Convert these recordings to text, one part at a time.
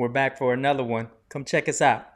We're back for another one. Come check us out.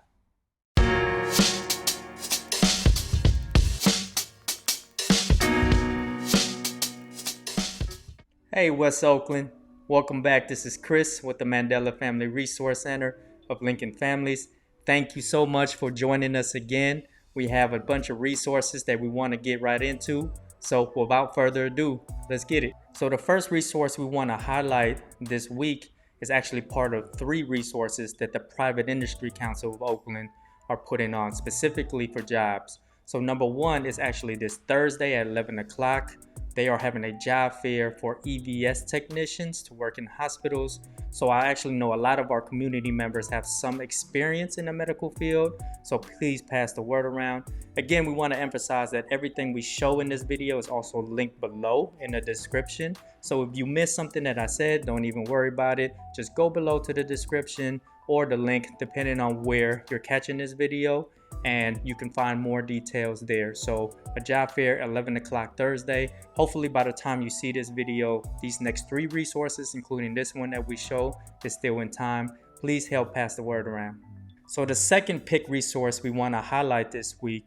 Hey, West Oakland. Welcome back. This is Chris with the Mandela Family Resource Center of Lincoln Families. Thank you so much for joining us again. We have a bunch of resources that we want to get right into. So without further ado, let's get it. So the first resource we want to highlight this week is actually part of 3 resources that the Private Industry Council of Oakland are putting on specifically for jobs. So number 1 is actually this Thursday at 11 o'clock. They are having a job fair for EVS technicians to work in hospitals. So I actually know a lot of our community members have some experience in the medical field. So please pass the word around. Again, we want to emphasize that everything we show in this video is also linked below in the description. So if you missed something that I said, don't even worry about it. Just go below to the description or the link depending on where you're catching this video, and you can find more details there. So a job fair 11 o'clock Thursday. Hopefully by the time you see this video, these next 3 resources, including this one that we show, is still in time. Please help pass the word around. So the second pick resource we want to highlight this week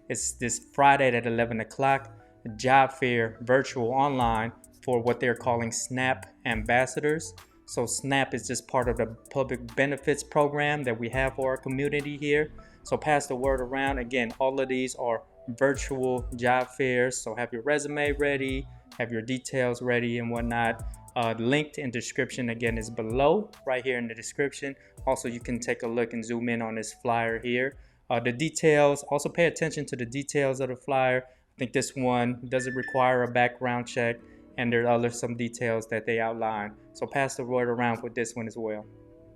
is this Friday at 11 o'clock, a job fair virtual online for what they're calling SNAP ambassadors. So SNAP is just part of the public benefits program that we have for our community here. So pass the word around. Again, all of these are virtual job fairs. So have your resume ready, have your details ready and whatnot. Linked in description again is below right here in the description. Also, you can take a look and zoom in on this flyer here. The details, also pay attention to the details of the flyer. I think this one doesn't require a background check, and there are some details that they outline. So pass the word around with this one as well.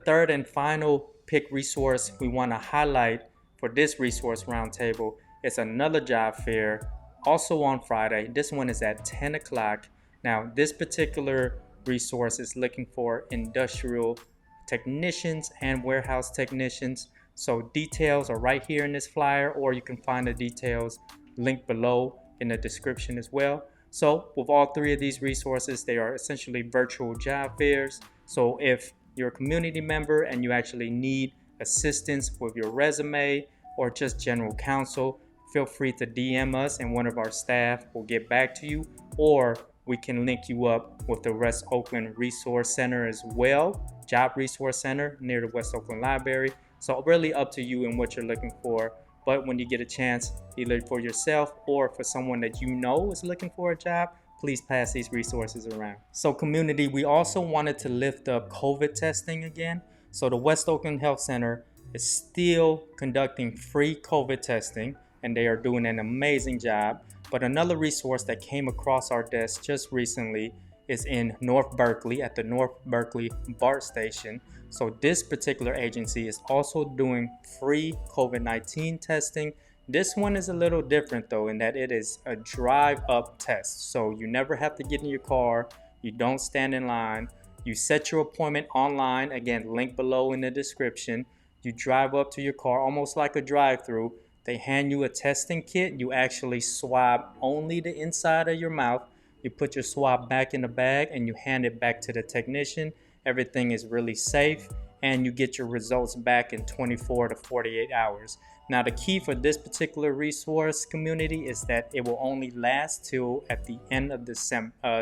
Third and final pick resource we want to highlight for this resource roundtable is another job fair, also on Friday. This one is at 10 o'clock. Now, this particular resource is looking for industrial technicians and warehouse technicians. So details are right here in this flyer, or you can find the details linked below in the description as well. So with all 3 of these resources, they are essentially virtual job fairs. So if you're a community member and you actually need assistance with your resume or just general counsel, feel free to DM us and one of our staff will get back to you, or we can link you up with the West Oakland Resource Center as well, Job Resource Center near the West Oakland Library. So really up to you and what you're looking for. But when you get a chance, either for yourself or for someone that you know is looking for a job, please pass these resources around. So community, we also wanted to lift up COVID testing again. So the West Oakland Health Center is still conducting free COVID testing, and they are doing an amazing job. But another resource that came across our desk just recently is in North Berkeley at the North Berkeley BART station. So this particular agency is also doing free COVID-19 testing. This one is a little different though, in that it is a drive-up test. So you never have to get in your car. You don't stand in line. You set your appointment online. Again, link below in the description. You drive up to your car, almost like a drive-through. They hand you a testing kit. You actually swab only the inside of your mouth. You put your swab back in the bag and you hand it back to the technician. Everything is really safe, and you get your results back in 24 to 48 hours. Now, the key for this particular resource community is that it will only last till at the end of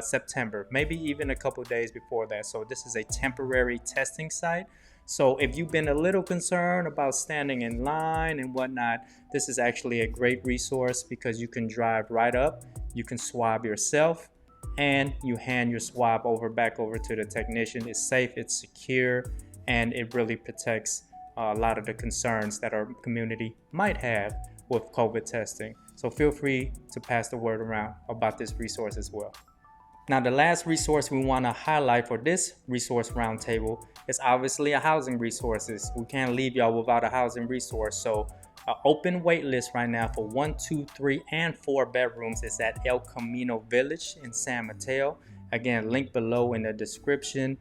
September, maybe even a couple days before that. So this is a temporary testing site. So if you've been a little concerned about standing in line and whatnot, this is actually a great resource because you can drive right up, you can swab yourself, and you hand your swab back over to the technician. It's safe, it's secure, and it really protects a lot of the concerns that our community might have with COVID testing. So feel free to pass the word around about this resource as well. Now, the last resource we want to highlight for this resource roundtable is obviously a housing resources. We can't leave y'all without a housing resource. So open wait list right now for 1, 2, 3, and 4 bedrooms is at El Camino Village in San Mateo. Again, link below in the description.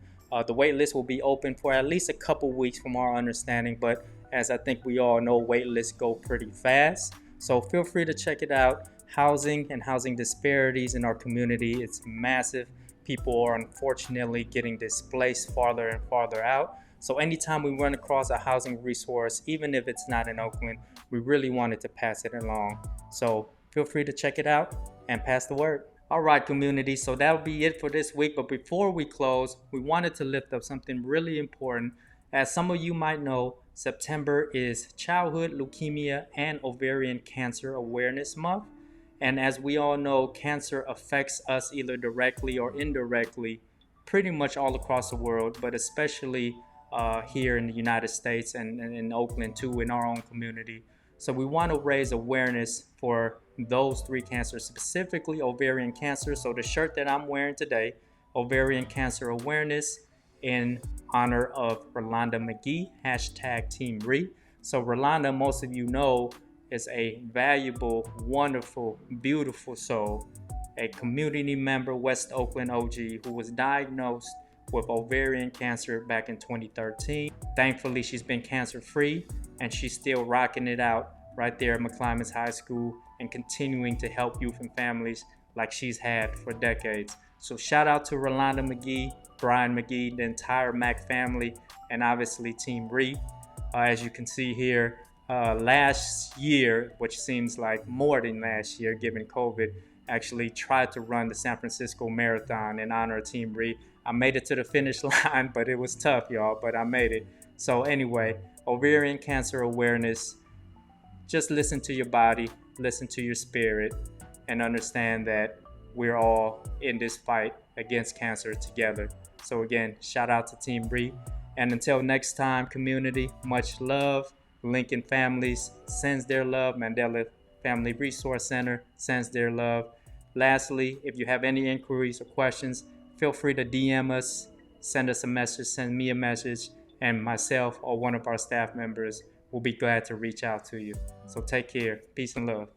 The wait list will be open for at least a couple weeks from our understanding, but as I think we all know, wait lists go pretty fast. So feel free to check it out. Housing and housing disparities in our community, it's massive. People are unfortunately getting displaced farther and farther out. So anytime we run across a housing resource, even if it's not in Oakland, we really wanted to pass it along. So feel free to check it out and pass the word. All right, community, so that'll be it for this week. But before we close, we wanted to lift up something really important. As some of you might know, September is Childhood Leukemia and Ovarian Cancer Awareness Month. And as we all know, cancer affects us either directly or indirectly, pretty much all across the world, but especially here in the United States and in Oakland too, in our own community. So we want to raise awareness for those three cancers, specifically ovarian cancer. So the shirt that I'm wearing today, Ovarian Cancer Awareness, in honor of Rolanda McGee, hashtag Team RE. So Rolanda, most of you know, is a valuable, wonderful, beautiful soul, a community member, West Oakland OG, who was diagnosed with ovarian cancer back in 2013. Thankfully, she's been cancer free and she's still rocking it out right there at McClymonds High School and continuing to help youth and families like she's had for decades. So shout out to Rolanda McGee, Brian McGee, the entire Mac family, and obviously Team RE. As you can see here, last year, which seems like more than last year given COVID, actually tried to run the San Francisco Marathon in honor of Team RE. I made it to the finish line, but it was tough, y'all, but I made it. So anyway, ovarian cancer awareness, just listen to your body, listen to your spirit, and understand that we're all in this fight against cancer together. So again, shout out to Team RE. And until next time, community, much love. Lincoln Families sends their love. Mandela Family Resource Center sends their love. Lastly, if you have any inquiries or questions, feel free to DM us, send us a message, send me a message, and myself or one of our staff members will be glad to reach out to you. So take care. Peace and love.